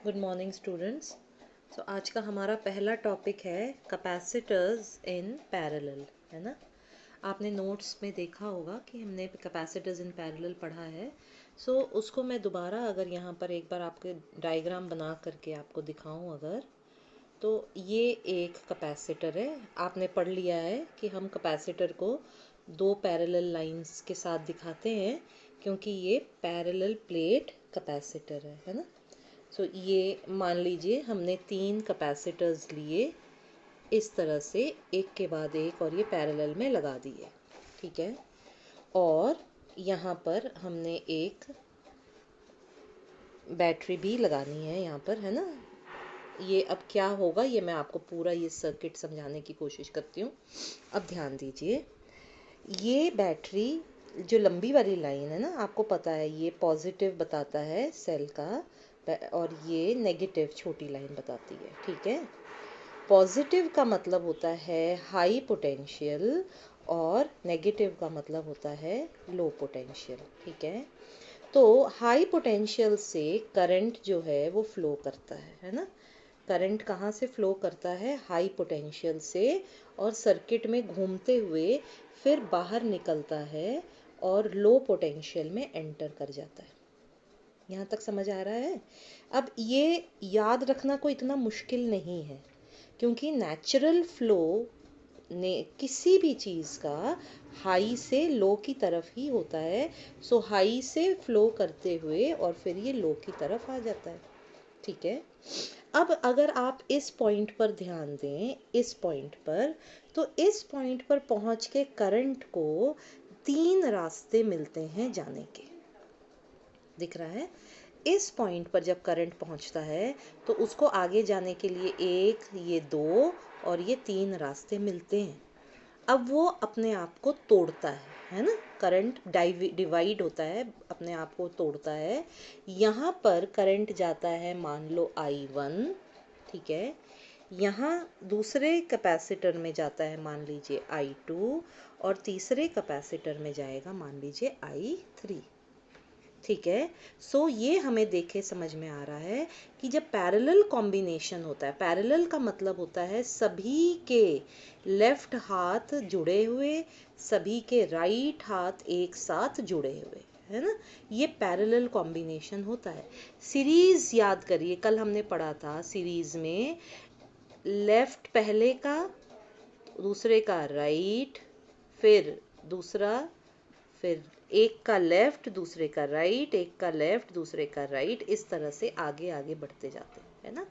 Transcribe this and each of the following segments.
Good morning students. आज का हमारा पहला टॉपिक है कैपेसिटर्स इन पैरेलल, है ना। आपने नोट्स में देखा होगा कि हमने कैपेसिटर्स इन पैरेलल पढ़ा है। उसको मैं दोबारा अगर यहाँ पर एक बार आपके डायग्राम बना करके आपको दिखाऊं अगर, तो ये एक कैपेसिटर है। आपने पढ़ लिया है कि हम कैपेसिटर को दो पैरेलल लाइंस के साथ दिखाते हैं क्योंकि ये पैरेलल प्लेट कैपेसिटर है ना। ये मान लीजिए हमने 3 कैपेसिटर्स लिए इस तरह से एक के बाद एक, और ये पैरेलल में लगा दिए, ठीक है। और यहाँ पर हमने एक बैटरी भी लगानी है यहाँ पर, है ना। ये अब क्या होगा ये मैं आपको पूरा ये सर्किट समझाने की कोशिश करती हूँ। अब ध्यान दीजिए, ये बैटरी जो लंबी वाली लाइन है ना, आपको पता है ये पॉजिटिव बताता है सेल का और ये नेगेटिव छोटी लाइन बताती है, ठीक है। पॉजिटिव का मतलब होता है हाई पोटेंशियल और नेगेटिव का मतलब होता है लो पोटेंशियल, ठीक है। तो हाई पोटेंशियल से करंट जो है वो फ्लो करता है ना। करंट कहाँ से फ्लो करता है? हाई पोटेंशियल से, और सर्किट में घूमते हुए फिर बाहर निकलता है और लो पोटेंशियल में एंटर कर जाता है। यहाँ तक समझ आ रहा है? अब ये याद रखना कोई इतना मुश्किल नहीं है, क्योंकि नेचुरल फ्लो ने किसी भी चीज़ का हाई से लो की तरफ ही होता है। हाई से फ्लो करते हुए और फिर ये लो की तरफ आ जाता है, ठीक है। अब अगर आप इस पॉइंट पर ध्यान दें, इस पॉइंट पर, तो इस पॉइंट पर पहुंच के करंट को 3 रास्ते मिलते हैं जाने के, दिख रहा है। इस पॉइंट पर जब करंट पहुंचता है तो उसको आगे जाने के लिए एक, ये 2 और ये 3 रास्ते मिलते हैं। अब वो अपने आप को तोड़ता है ना। करंट डिवाइड होता है, अपने आप को तोड़ता है। यहाँ पर करंट जाता है मान लो I1, ठीक है। यहाँ दूसरे कैपेसिटर में जाता है मान लीजिए I2, और तीसरे कैपेसिटर में जाएगा मान लीजिए I3, ठीक है। ये हमें देखे समझ में आ रहा है कि जब पैरेलल कॉम्बिनेशन होता है, पैरेलल का मतलब होता है सभी के लेफ्ट हाथ जुड़े हुए, सभी के राइट हाथ एक साथ जुड़े हुए, है ना। ये पैरेलल कॉम्बिनेशन होता है। सीरीज याद करिए, कल हमने पढ़ा था सीरीज में लेफ्ट पहले का, दूसरे का राइट, फिर दूसरा, फिर एक का लेफ्ट दूसरे का राइट, एक का लेफ्ट दूसरे का राइट, इस तरह से आगे आगे बढ़ते जाते हैं, है ना।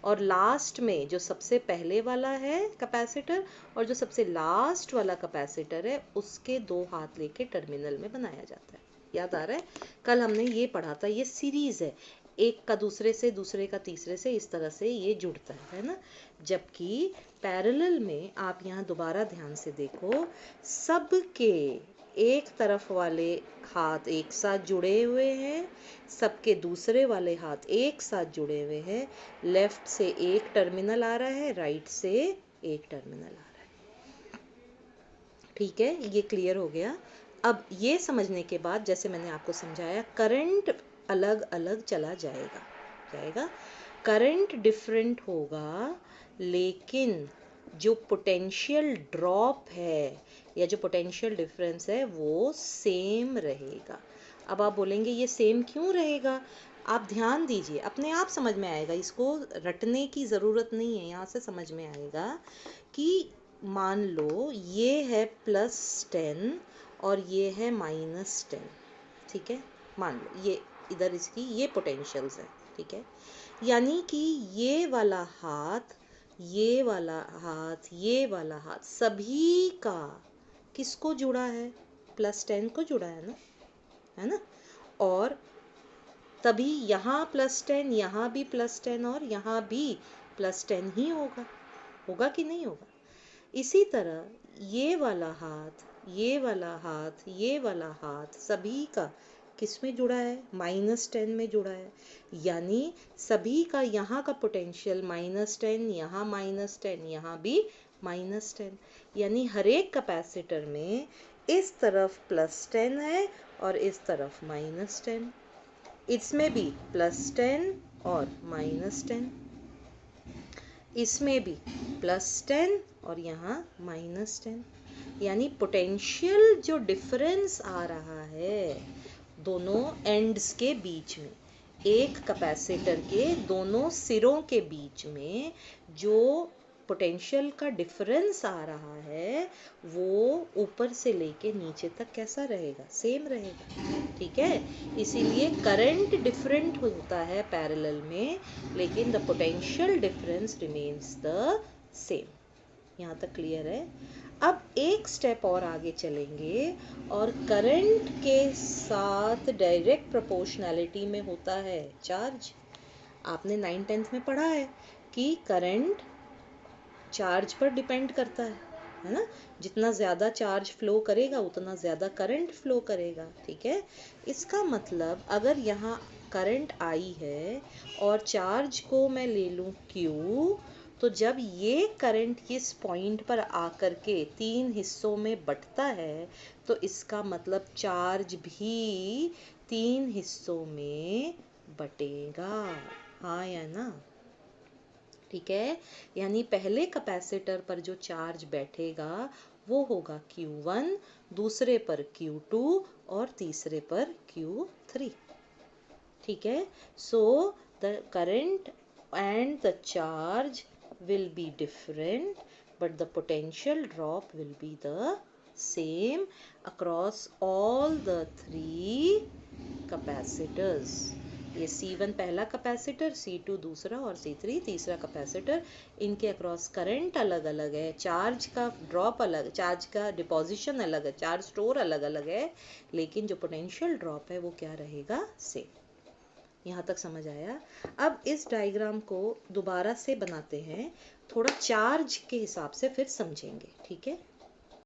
और लास्ट में जो सबसे पहले वाला है कैपेसिटर और जो सबसे लास्ट वाला कैपेसिटर है, उसके 2 हाथ लेके टर्मिनल में बनाया जाता है। याद आ रहा है? कल हमने ये पढ़ा था, ये सीरीज है, एक का दूसरे से, दूसरे का तीसरे से, इस तरह से ये जुड़ता है ना। जबकि पैरेलल में आप यहाँ दोबारा ध्यान से देखो, सबके एक तरफ वाले हाथ एक साथ जुड़े हुए हैं, सबके दूसरे वाले हाथ एक साथ जुड़े हुए हैं। लेफ्ट से एक टर्मिनल आ रहा है, राइट से एक टर्मिनल आ रहा है, ठीक है। ये क्लियर हो गया। अब ये समझने के बाद, जैसे मैंने आपको समझाया, करंट अलग अलग चला जाएगा, करंट डिफरेंट होगा, लेकिन जो पोटेंशियल ड्रॉप है या जो पोटेंशियल डिफरेंस है वो सेम रहेगा। अब आप बोलेंगे ये सेम क्यों रहेगा? आप ध्यान दीजिए, अपने आप समझ में आएगा, इसको रटने की ज़रूरत नहीं है, यहाँ से समझ में आएगा कि मान लो ये है +10 और ये है -10, ठीक है। मान लो ये इधर इसकी ये पोटेंशियल्स है, ठीक है। यानी कि ये वाला हाथ, ये वाला हाथ, ये वाला हाथ, सभी का किसको जुड़ा है? +10 को जुड़ा है ना। और तभी यहाँ +10, यहाँ भी +10 और यहाँ भी +10 ही होगा कि नहीं होगा? इसी तरह ये वाला हाथ, ये वाला हाथ, ये वाला हाथ, सभी का किस में जुड़ा है? -10 में जुड़ा है। यानी सभी का यहाँ का पोटेंशियल -10, यहाँ -10, यहाँ भी -10। यानी हर एक कैपेसिटर में इस तरफ +10 है और इस तरफ -10। इसमें भी +10 और -10, इसमें भी +10 और यहाँ -10, यानी पोटेंशियल जो डिफरेंस आ रहा है दोनों एंड्स के बीच में, एक कैपेसिटर के दोनों सिरों के बीच में जो पोटेंशियल का डिफरेंस आ रहा है वो ऊपर से लेके नीचे तक कैसा रहेगा, सेम रहेगा, ठीक है। इसीलिए करंट डिफरेंट होता है पैरेलल में, लेकिन the potential difference remains the same. यहाँ तक क्लियर है। अब एक स्टेप और आगे चलेंगे और करंट के साथ डायरेक्ट प्रोपोर्शनैलिटी में होता है चार्ज। आपने 9th-10th में पढ़ा है कि करंट चार्ज पर डिपेंड करता है ना। जितना ज़्यादा चार्ज फ्लो करेगा उतना ज़्यादा करंट फ्लो करेगा, ठीक है। इसका मतलब अगर यहाँ करंट आई है और चार्ज को मैं ले लूँ Q, तो जब ये करंट इस पॉइंट पर आकर के 3 हिस्सों में बंटता है तो इसका मतलब चार्ज भी 3 हिस्सों में बटेगा, हाँ या ना, ठीक है। यानी पहले कैपेसिटर पर जो चार्ज बैठेगा वो होगा Q1, दूसरे पर Q2 और तीसरे पर Q3, ठीक है। So the current and the charge will be different, but the potential drop will be the same across all the 3 capacitors. ये C1 पहला कैपेसिटर, C2 दूसरा और C3 तीसरा कैपेसिटर, इनके अक्रॉस करंट अलग अलग है, चार्ज का ड्रॉप अलग, चार्ज का डिपॉजिशन अलग है, चार्ज स्टोर अलग अलग है, लेकिन जो पोटेंशियल ड्रॉप है वो क्या रहेगा, सेम। यहाँ तक समझ आया। अब इस डायग्राम को दोबारा से बनाते हैं, थोड़ा चार्ज के हिसाब से फिर समझेंगे, ठीक है।